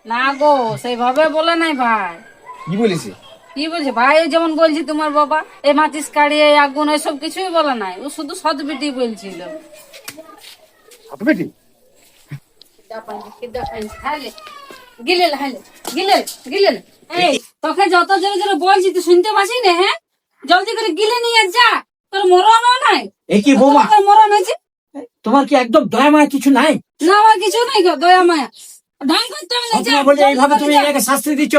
না গো, সেইভাবে বলে নাই ভাই। কি বলেছে? কি বলছে ভাই? ওই যেমন বলছি তোমার বাবা, এই মাচিস কাড়ি, এই আগুন, এসব কিছুই বলে নাই। ও শুধু সৎ বিটি বলছিল। হাত বেটি? গিলে হাইলে, গিলে গিলে। এই তোকে যত জোরে জোরে বলছি তুই শুনতে পাচ্ছি না? হ্যাঁ, জলদি করে গিলে নিয়ে যা। তোর মরণও নাই। এ কি বৌমা, তোর মরণ হয়েছে? তোমার কি একদম দয়া মায়া কিছু নাই? না, আমার কিছু নাই গো, দয়া মায়া। ঢং করতে হবে না, যা, সবসময় বলে জলদি এইভাবে করে তুমি যা। এটাকে শাস্তি দিচ্ছ?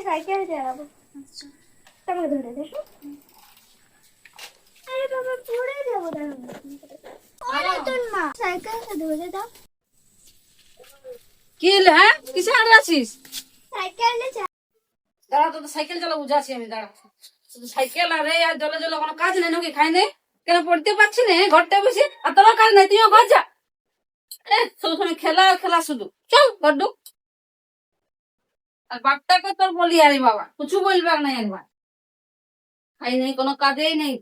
সাইকেল চালাবো। তোমাকে ধরে দেখো। আরে বাবা, পড়ে যাবো। নতুন মা, সাইকেলটা ধরে দাও। কি হলো? হ্যাঁ, কিসে আড়ে আছিস? সাইকেলটা দাঁড়া, তো সাইকেল চালা বুঝাচ্ছি আমি, দাঁড়া। শুধু সাইকেল আর এই আর জলে জলে কোনো কাজ নেই নাকি? খাই নেই কেন? পড়তে পারছি না ঘরটা বসে? আর তোমার কাজ নেই, তুইও ঘর যা। শুধু তুমি খেলা আর খেলা, শুধু চল ঘর ঢুক। আর বাপটাকে তোর বলি, আরে বাবা কিছু বলবে না একবার। খাই নেই, কোনো কাজেই নেই।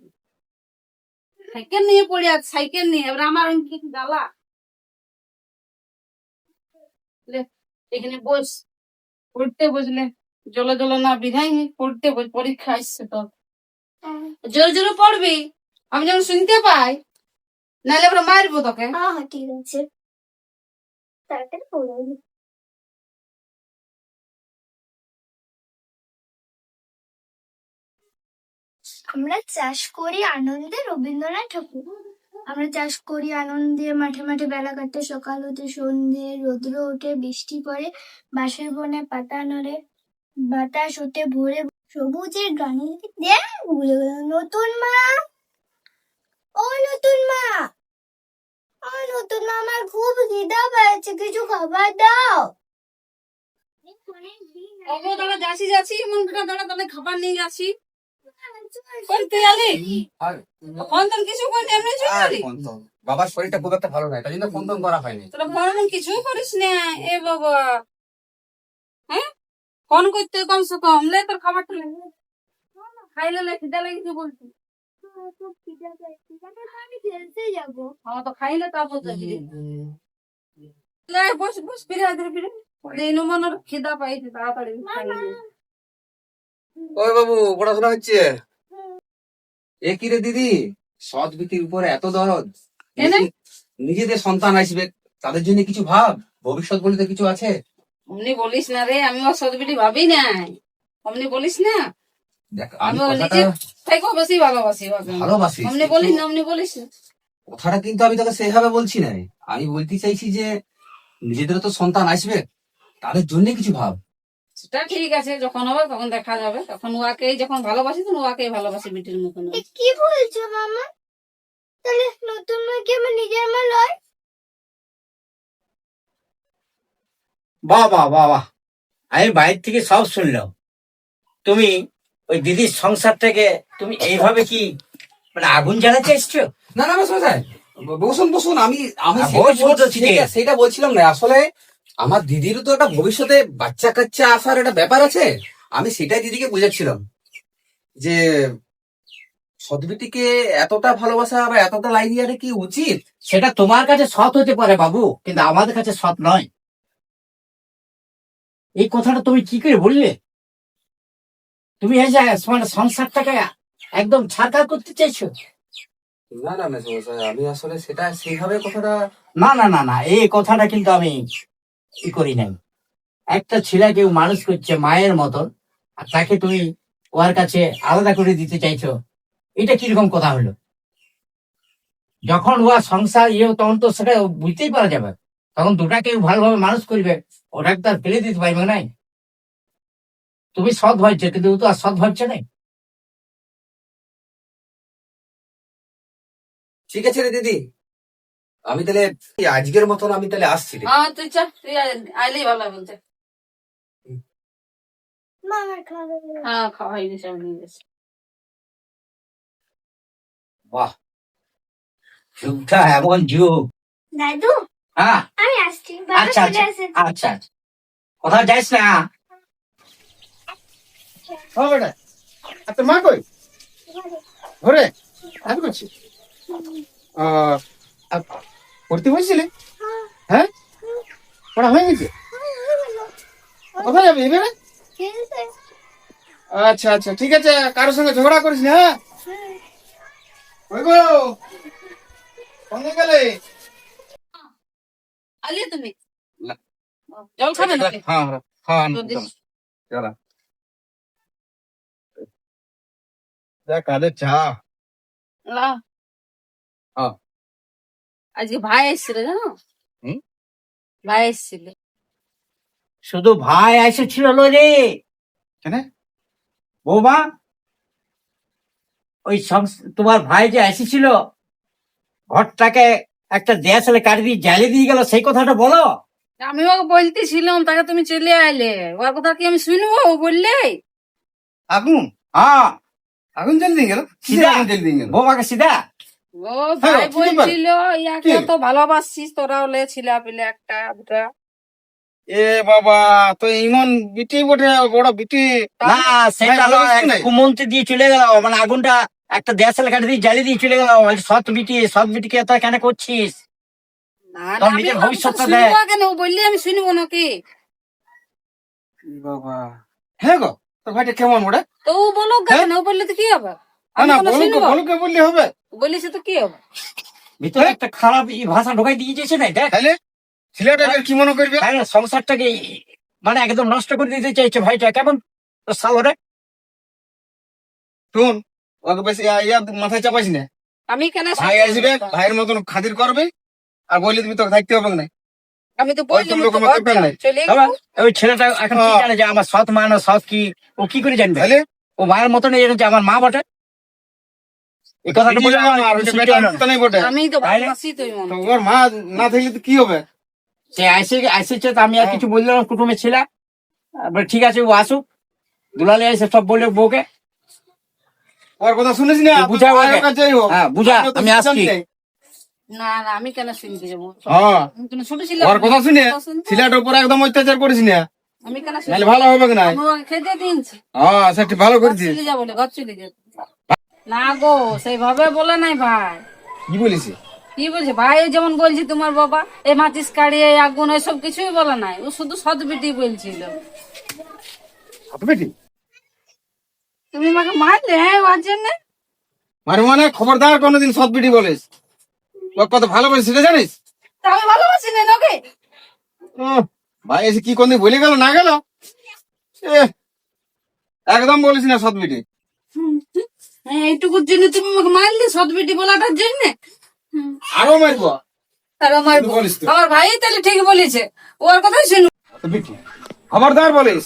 সাইকেল নিয়ে পড়ে আছে, সাইকেল নিয়ে। এবার আমার কি জ্বালা। লে, এখানে বস, পড়তে বসলে। জলে জলে না বিধাই পড়তে বস, পরীক্ষা আসছে তোর। জোরে জোরে পড়বি, আমি যেন শুনতে পাই, নাহলে আমরা মারবো তোকে। হ্যাঁ হ্যাঁ, ঠিক আছে। তাড়াতাড়ি পড়ে নি। আমরা চাষ করি আনন্দে, রবীন্দ্রনাথ ঠাকুর। আমরা চাষ করি আনন্দে, মাঠে মাঠে বেলা কাটে, সকাল হতে সন্ধে, রৌদ্র ওঠে, বৃষ্টি পড়ে, বাঁশের বনে পাতা নড়ে, বাতাস ওঠে ভোরে, সবুজের গানে দেখ ভুলে গেলাম। নতুন মা, ও নতুন মা, ও নতুন মা, আমার খুব খিদা পেয়েছে, কিছু খাবার দাও। ওগো দাঁড়া, যাচ্ছি যাচ্ছি, মন করে দাঁড়া, তাহলে খাবার নিয়ে যাচ্ছি। কই তুই আলি? ফোন তোর কিছু করে এমনি চলে আলি? বাবার শরীরটা খুব একটা ভালো নাই, তাই জন্য ফোন টোন করা হয়নি। তোরা ফোন কিছু করিস না? এ বাবা, হ্যাঁ, ফোন করতে কমসে কম লে তোর খাবারটা লে। খাইলে লে, খিদা লেগেছে বলছি। খুব খিদা পেয়েছে, আমি খেলতে যাবো। হ্যাঁ, তো খাইলে তারপর যাবি। লে, বস বস, ফিরে আয়, ধীরে ফিরে। এই নমনের খিদা পাইছে, তাড়াতাড়ি খাইলে। ওই বাবু, পড়াশোনা হচ্ছে? এ কি রে দিদি, সৎ বিটির উপরে এত দরদ? এনে? নিজেদের সন্তান আসবে, তাদের জন্য কিছু ভাব। ভবিষ্যৎ বলে কিছু আছে? অমনি বলিস না রে, আমি ওর সদবিটি ভাবি নাই। অমনি বলিস না। দেখ, আমি আমি ওর কথাটা নিজে থেকেও বেশি ভালোবাসি ওকে। ভালোবাসি, অমনি বলিস না, অমনি বলিস না। কথাটা কিন্তু আমি তোকে সেভাবে বলছি না। আমি বলতে চাইছি যে নিজেদের তো সন্তান আসবে, তাদের জন্য কিছু ভাব। সেটা ঠিক আছে, যখন হবে তখন দেখা যাবে। তখন ওয়াকেই যখন ভালোবাসি, তখন ওয়াকেই ভালোবাসি বিটির মতন। এ কি বলছো মামা? তাহলে নতুন মা কি আমার নিজের মা লয়? বাহ বাহ বাহ বাহ, আমি বাইরে থেকে সব শুনলাম। তুমি ওই দিদির সংসারটাকে তুমি এইভাবে কি মানে আগুন জ্বালাতে এসছো? না না মশাই, বসুন বসুন। আমি আমি আর সেটা বসবো তো ঠিক আছে। সেটা বলছিলাম না। আসলে আমার দিদিরও তো একটা ভবিষ্যতে বাচ্চা কাচ্চা আসার একটা ব্যাপার আছে। আমি সেটাই দিদিকে বুঝাচ্ছিলাম যে সদবিটিকে এতটা ভালোবাসা বা এতটা লাইন দেওয়াটা কি উচিত? সেটা তোমার কাছে সৎ হতে পারে বাবু, কিন্তু আমাদের কাছে সৎ নয়। এই কথাটা তুমি কি করে বললে? তুমি এই যে মানে সংসারটাকে একদম ছাড়খাড় করতে চাইছো? না না মেসোমশাই, আমি আসলে সেটা সেইভাবে কথাটা। না না না না, এই কথাটা কিন্তু আমি ই করি নাই। একটা ছেলেকে মানুষ করছে মায়ের মতন, আর তাকে তুমি ওর কাছে আলাদা করে দিতে চাইছো, এটা কিরকম কথা হলো? যখন ওর সংসার তখন তো সেটা বুঝতেই পারা যাবে। তখন দুটাকে ভালোভাবে মানুষ করবে, ওটাকে তো আর ফেলে দিতে পারবে নাই। তুমি সৎ ভাবছো, কিন্তু ও তো আর সৎ ভাবছে নাই। ঠিক আছে রে দিদি, আমি তাহলে আজকের মতন আমি তাহলে আসছি রে। হ্যাঁ, তুই চা, তুই আইলেই ভালো বলছে। মা আমার খাবে। হ্যাঁ, খাওয়াই দিস, আমি নিয়ে গেছি। বাহ, যুগটা এমন যুগ। দাদু, হ্যাঁ, আমি আসছি, বাবা আচ্ছা চলে আচ্ছা এসেছে। আচ্ছা আচ্ছা, কোথাও যাইস না। ও বেটা, আর তোর মা কই? ঘরে কাজ করছি পড়তে বলছিলে? হ্যাঁ, পড়া হয়ে গেছে? কোথায় যাবে এবারে? আচ্ছা আচ্ছা, ঠিক আছে, কারোর সঙ্গে ঝগড়া করিস না। হ্যাঁ, ওই গো, কোথায় গেলে? আলিয়ে তুমি না। জল খাবে নাকি? হ্যাঁ হ্যাঁ, যদি কালে চা। লা। হ্যাঁ। আজকে ভাই এসেছিল জানো? হুম? ভাই এসেছিল। শুধু ভাই এসেছিল রে কেন? বৌমা, ওই তোমার ভাই যে এসেছিল ঘরটাকে একটা দেয়ালে কাটি দিয়ে জ্বালিয়ে দিয়ে গেল, সেই কথাটা বলো। আমি ওকে বলতেছিলাম, তাকে তুমি চলে আইলে, ওর কথা কি আমি শুনবো? ও বললে আগুন? হ্যাঁ, আগুন জ্বালিয়ে দিয়ে গেল? সিধা আগুন জ্বালিয়ে দিয়ে গেল? বৌমাকে সিধা। ও ভাই হ্যাঁ, কি ব্যাপার? বলছিল ইয়াকে কি? তো ভালোবাসছিস তোরা, হলে ছিলা পেলে একটা দুটা। এ বাবা, তো ইমন বিটি বটে, বড় বিটি। না, সেটা ভাই, হলো ভালো কিছু একটা নাই? কুমন্ত্রী দিয়ে চলে গেল, মানে আগুনটা একটা দেয়ালে কাটি দিয়ে জ্বালিয়ে দিয়ে চলে গেল। সৎ বিটিকে তো কেন করছিস? না তোর আমি নিজের ওর কথা ভবিষ্যৎটা শুনবো দেখ। কেন? ও বললে আমি শুনবো নাকি? এ বাবা, হ্যাঁ গো, তো ভাইটা কেমন বড়ে? তো ও বলুক হ্যাঁ? কেন? ও বললে তো কি হবে? না আমি না, কোনো বলুক শুনবো? বলুক বললে হবে? বলিস তো কি হবে? ভিতরে একটা খারাপ ভাষা ঢোকাই দিয়েছে না, দেখ। তাহলে ছেলেটা এবার কি মনে করবে? তাই না, সংসারটাকে মানে একদম নষ্ট করে দিতে চাইছে ভাইটা। কেমন সালরে? শুন, ওকে বেশি মাথায় চাপাইস না। আমি কেন ভাই শুনবো? আসবে, ভাইয়ের মতন খাতির করবে, আর বললে তুমি তোকে থাকতে হবে না। আমি তো ওই বললাম তোর তো লোকের ঘর মতো যা, পেন নাই। চলে আবার গেলো। ওই ছেলেটা এখন কি হ্যাঁ। জানে যে আমার সৎ মা না সৎ কি? ও কি করে জানবে? তাহলে ও মায়ের মতন জানে যে আমার মা বটে। এই কথাটা বলে আমার আর কিছু ওটা শুনতে বেটা হলো না। তো নেই বটে। আমি তো তাইলে? ভালোবাসি তুই মনে তো ওর মা না থাকলে তো কি হবে? সে আসেছে তো আমি আর কিছু বললাম না, কুটুমে ছিল। ঠিক আছে, ও আসুক, দুলালে এসে সব বললে বউকে। ওর কথা শুনিস না? তুই বুঝা ওকে। ওর কাছেই হোক। হ্যাঁ, বুঝা, আমিও তো আমি আসছি। শুনতে চাই। না না, আমি কেন শুনতে যাবো? হ্যাঁ, আমি কেন শুনেছিলাম? ওর কথা শুনে শুনতে? ছেলেটার উপর একদম অত্যাচার করিস না, আমি কেন নাহলে শুনবো? ভালো হবে না। আমি ওকে খেতে দিয়েছি। হ্যাঁ, সেটা ভালো ঘর করেছিস। চলে যাবো, ঘর চলে যাবো। না গো, সেইভাবে বলে নাই ভাই। কি বলিস? কি বলছে ভাই? ও যেমন বলছি তোমার বাবা এই মাচিস কাড়ি, এই আগুন, এসব কিছুই বলে নাই। ও শুধু সৎ বেটি বলছিল। বেটি তুমি আমাকে মারলে, হ্যাঁ, ওর জন্য? মানে খবরদার কোনোদিন সৎ বেটি বলিস। ওর কত ভালোবাসিস সেটা জানিস? তা আমি ভালোবাসি না নাকি? ভাই এসে কি কোনদিন বলে গেল না গেল? একদম বলিস না সৎ বেটি। হ্যাঁ, এইটুকুর জন্য তুমি আমাকে মারলে, সৎ বেটি বলাটার জন্য? আরো মারবো। আর আমার তুই বলিস তো। আমার ভাই তাহলে ঠিক বলেছে, ওর কথাই শুনবো। সৎ বেটি খবরদার বলিস,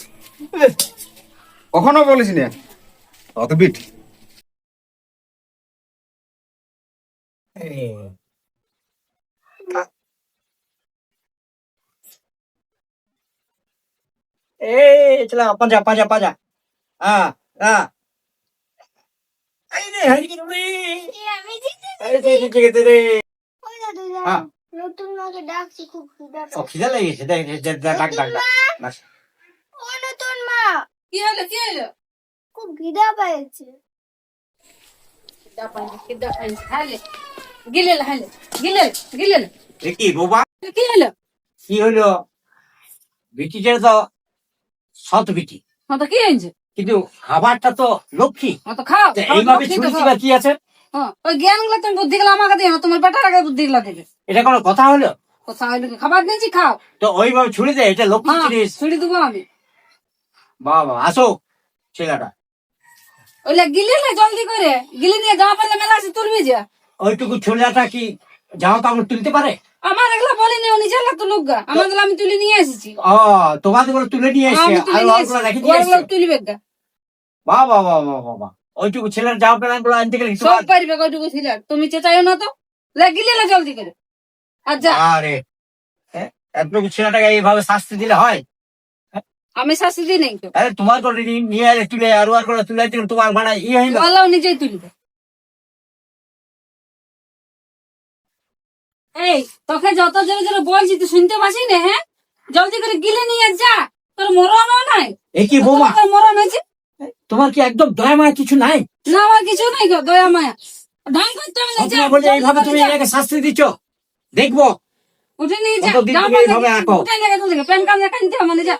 কখনো বলিস না সৎ বেটি। চলা পাজা পাজা পাজা। হ্যাঁ হ্যাঁ। এই রে, এই রে, আমি জিতে এই রে, এই রে, এই রে। ওই দাদু হ্যাঁ। নতুন মাকে ডাকছি, খুব খিদা ও, খিদে লেগেছে, দেখ ডাক ডাক ডাক। ও নতুন মা, কি হলো? কি হলো? খুব খিদা পেয়েছে। গিলেল হালে, গিলেল গিলেল। এ কি বোবা? কি হলো? কি হলো? বিটিটা তো সৎ বিটি, হ্যাঁ, তো কি হয়েছে? কিন্তু খাবারটা তো লক্ষ্মী। হ্যাঁ, তো খাও। তা এইভাবে ছুরি দিবা কি আছে? হ্যাঁ, ওই জ্ঞান গুলো তুমি বুদ্ধি গুলো আমাকে দিও না, তোমার বেটার আগে বুদ্ধি গুলো দেবে। এটা কোনো কথা হলো? কোথা হইলো কি? খাবার দিয়েছি, খাও। তো ওইভাবে ছুরি দে, এটা লক্ষ্মী হ্যাঁ, জিনিস। ছুড়ি দেবো আমি। বাবা, আসো ছেলেটা। ওইলে গিলে না জলদি করে, গিলে নিয়ে জামা পারলে মেলা আছে তুলবি যা। ওইটুকু ছেলেটা কি জামা কাপড় তুলতে পারে? আমার এগুলো বলিনি, ও নিজের তো লোক গা, আমার আমি তুলে নিয়ে এসেছি। ও, তোমাদের গুলো তুলে নিয়ে এসছে আমি তুলে আর নিয়ে ওগুলো রেখে এসেছি, দিয়ে ওগুলো এসছে। তুলবে গা। বাবা বাবা বাবা, ওইটুকু ছেলের জামা প্যান্ট গুলো আনতে গেলে সব পারবে কটুকু ছিল, তুমি চেঁচাইও না তো। লে গিলে না জলদি করে, আর যা। আরে হ্যাঁ, এতটুকু ছেলেটাকে এইভাবে শাস্তি দিলে হয়? আমি শাস্তি দিই নাই তো, আরে তোমার করে নিয়ে এলে তুলে আর ওর করে তুলে দিলে তোমার ভাড়া হইলো। আল্লাহ নিজেই তুলবে। এই তোকে যত জোরে জোরে বলছি তুই শুনতে পাচ্ছি না? হ্যাঁ, জলদি করে গিলে নিয়ে যা, তোর মরণও নাই। এ কি বৌমা? তোর মরণ হয়েছে। তোমার কি একদম দয়া মায়া কিছু নাই? না আমার কিছু নাই গো দয়া মায়া। ঢং করতে হবে না, যা, সবসময় বলে এইভাবে তুমি যা। এটাকে শাস্তি দিচ্ছ, দেখবো উঠে নিয়ে যা, কতদিন যা তুমি মানে এইভাবে যা, রাখো? উঠে নিয়ে গেছে থেকে, প্যান কার্ড দেখাইতে হবে মানে যা।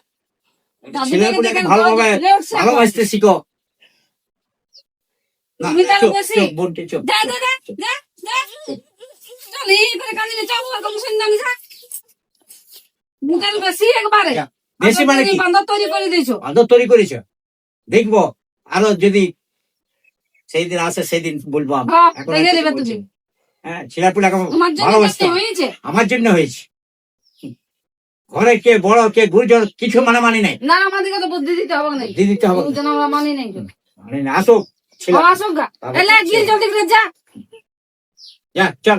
দাদু ছেলেপুলেকে দেখে ভালোভাবে দেখে উঠছে এখন। ভালোবাসতে শিখো। না, তুমি তার চুপ, বেশি। চুপ, বোনটি চুপ। যা, যা, যা, যা, যা। চল, এই করে কাঁদিলে যাও, আর কোনো সন্ধ্যা নেই, যা। মুখের বেশি একবারে। যা। বেশি মানে কি? বান্ধব তৈরি করে দিয়েছো। আদর তৈরি করেছ, দেখবো আরো যদি সেই দিন আসে সেদিন বলবো আমি। হ্যাঁ, এখন দেখে আর নেবে কিছু বলছি তুমি। না। হ্যাঁ, ছেলেপুলেকে তোমার জন্য ভালোবাসতে করতে হবে। হয়েছে। আমার জন্য হয়েছে। ঘরে কে বড় কে গুরুজন কিছু মানামানি নাই, না আমাদেরকে তো বুদ্ধি দিতে হবে না। দিয়ে দিতে হবে। দুজন আমরা মানি নাই তো। মানে না, আসুক ছেলে। আসুক গা। তারপর এলে গিয়ে জলদি করে যা। যা, চল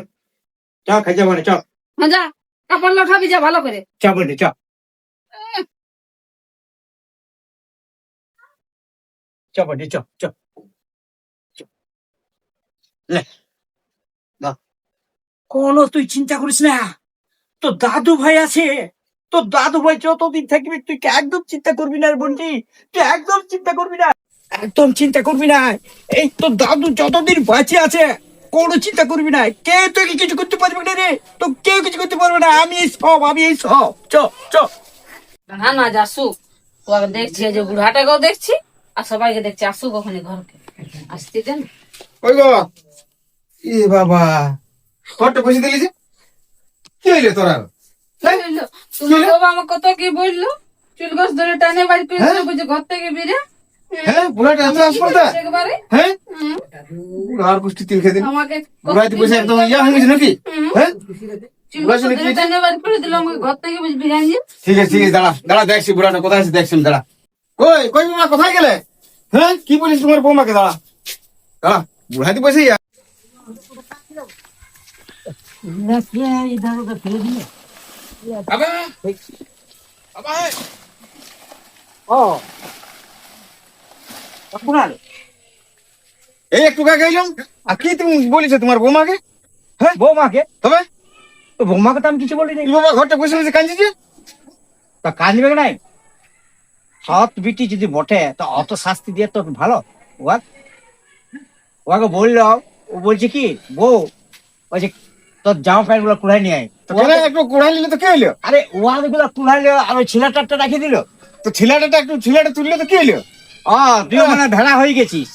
চল, খাই যাবো না, চল হ্যাঁ, যা। কাপড় লঠাবি যা ভালো করে। চল বোনটি চল। চল বোনটি চল চল। লে, দাও। কোনো তুই চিন্তা করিস না, তোর দাদু ভাই আছে, তোর দাদু ভাই যতদিন থাকবি তুই একদম চিন্তা করবি না রে বোনটি, তুই একদম চিন্তা করবি না, একদম চিন্তা করবি না। এই তোর দাদু যতদিন বেঁচে আছে কোনো চিন্তা করবি না, কেউ তোকে কিছু করতে পারবে না রে, তো কেউ কিছু করতে পারবে না, আমি এই সব, আমি এই সব। চ চ। না না যা, আসুক। ওকে দেখছি, এই যে বুড়াটাকেও দেখছি আর সবাইকে দেখছি। আসুক ওখানে ঘরকে আসতে দেন। ওই গো, এ বাবা, ঘরটা বসে দিলি যে, কি হইলো তোর আর? হ্যাঁ? তুমি বাবা আমার কত কি বললো, চুল গাছ ধরে টানে বাড়ি করে দিল, বুঝে ঘর থেকে বেরে হ্যাঁ, বুড়াটা এত আসপর্দা? একবারে। হ্যাঁ, হুম, বুড়ার গোষ্ঠী তিল খেয়ে দিন। আমাকে বুড়াইতে বসে একদম ইয়া হয়ে গেছে নাকি? হ্যাঁ, চুল গাছ ধরে টানে বাড়ি করে দিল, আমাকে ঘর থেকে বুঝে বিরিয়ানি। ঠিক আছে, ঠিক আছে, দাঁড়া দাঁড়া, দেখছি বুড়াটা কোথায় আছে, দেখছি আমি, দাঁড়া। কই কই বৌমা, কোথায় গেলে? হ্যাঁ, কি বলিস তোমার বৌমাকে? দাঁড়া দাঁড়া, বুড়াইতে বসে ইয়া। বাবা, বাবা, ও কুনাল, এই একটু কাকে এলাম, আর কি তুমি বলিস তোমার বৌমাকে? হ্যাঁ, বৌমাকে? তবে তো বৌমাকে তো আমি কিছু বলি নাই। এই বাবা ঘরটা বসে বসে কাঁদছিস? তা কাঁদবে নাই? সৎ বিটি যদি বটে তো অত শাস্তি দিয়ে তো ভালো। ওকে বললো, ও বলছে কি বউ, বলছে তোর জামা প্যান্ট গুলো কুড়াই নিয়ে আয়। তো কেন একটু কোড়াই নিলে তো কি হইলো? আরে ওয়াদ গুলো কুড়াইলো আর ওই ছেলেটারটা রাখি দিল। তো ছেলেটা একটু ছেলেটা তুললে তো কি হইলো? তুই মানে ভেড়া হয়ে গেছিস,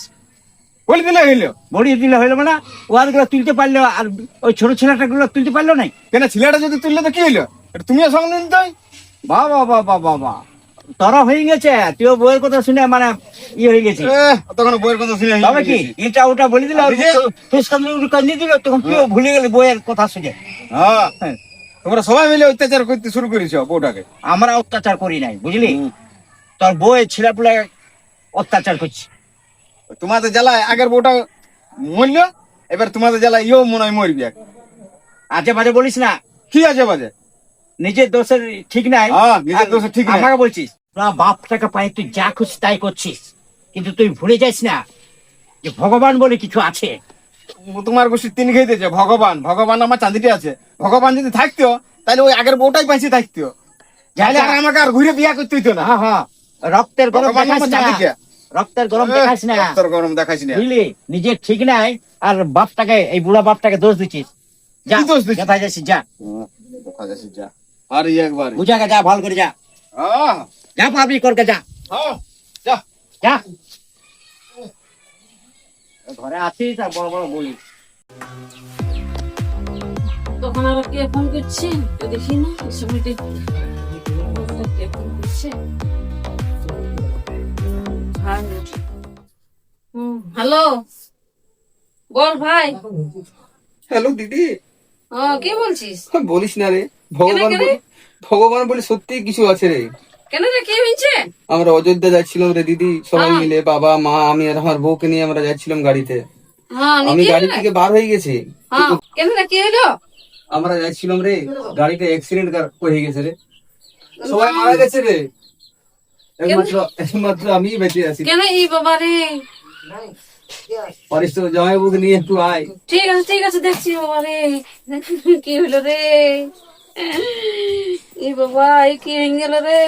বলে দিলে হইলো। বড়িয়ে দিলে হইলো মানে ওয়াদ গুলো তুলতে পারলো আর ওই ছোট ছেলেটা গুলো তুলতে পারলো নাই। কেন ছেলেটা যদি তুললে তো কি হইলো? এটা তুমিও সঙ্গে নিতে হয়। বাবা বাবা বাবা, তোরা হয়ে গেছে, তুইও বইয়ের কথা শুনে মানে ইয়ে হয়ে গেছিস। তখন বইয়ের কথা শুনে তবে কি এটা ওটা বলে দিল, আর এই যে- কান্দি দিল, তখন তুইও ভুলে গেলি বইয়ের কথা শুনে। হ্যাঁ, তোমরা সবাই মিলে অত্যাচার করতে শুরু করেছো বউটাকে। আমরা অত্যাচার করি নাই, বুঝলি, তোর বই ছেলেপুলে অত্যাচার করছে। তোমাদের জ্বালায় আগের বউটা মরল, এবার তোমাদের জ্বালায় ইও মনে হয় মরবি। আজে বাজে বলিস না, কি আছে বাজে? নিজের দোষের ঠিক নাই। নিজের দোষে ঠিক নাই। আমাকে বলছিস তোরা বাপটাকে পায়ে তুই যা খুশি তাই করছিস, কিন্তু তুই ভুলে যাস না যে ভগবান বলে কিছু আছে। তোমার গোষ্ঠী তিন খেয়েছে ভগবান, ভগবান আমার চাঁদিতে আছে। ভগবান যদি থাকতো তাহলে ওই আগের বউটাই পাইছে থাকতো, যাইলে আর আমাকে আর ঘুরে বিয়া করতে হইতো না। হ্যাঁ হ্যাঁ, রক্তের গরম ভগবান দেখাস আমার না, চাঁদিতে। রক্তের গরম দেখাস না, তোর গরম দেখাইস না। বুঝলি, নিজের ঠিক নাই আর বাপটাকে, এই বুড়া বাপটাকে দোষ দিচ্ছিস। যা, কি দোষ দিচ্ছি? কোথায় যাচ্ছিস যা, দেখা যাচ্ছে যা, আর একবার বুঝাকে যা, ভালো করে যা, যা পাবি করকে যা, যা। যা। ঘরে আছিস আর বড় বড় বলিস। তখন আবার কে ফোন করছে তো দেখি না, এই সময়টা কে ফোন করছে। হ্যালো, বল ভাই। হ্যালো দিদি, কি বলছিস? বলিস না রে, ভগবান কেন রে? ভগবান বলে সত্যি কিছু আছে রে। কেন রে, কি হয়েছে? আমরা অযোধ্যা যাচ্ছিলাম রে দিদি, সবাই হ্যাঁ। মিলে, বাবা মা আমি আর আমার বউকে নিয়ে আমরা যাচ্ছিলাম গাড়িতে। হ্যাঁ, আমি কি গাড়ি হলো? থেকে বার হয়ে গেছি, হ্যাঁ, কেন রে, কি হলো? আমরা যাচ্ছিলাম রে, গাড়িতে অ্যাক্সিডেন্ট হয়ে গেছে রে, সবাই মারা গেছে রে, একমাত্র আমি বেঁচে আছি। কেন এই বাবা রে? পারিস তো জামাই বউকে নিয়ে একটু আয়। ঠিক আছে দেখছি বাবা রে। কি হলো রে? এই বাবা, এই কি হয়ে গেল রে?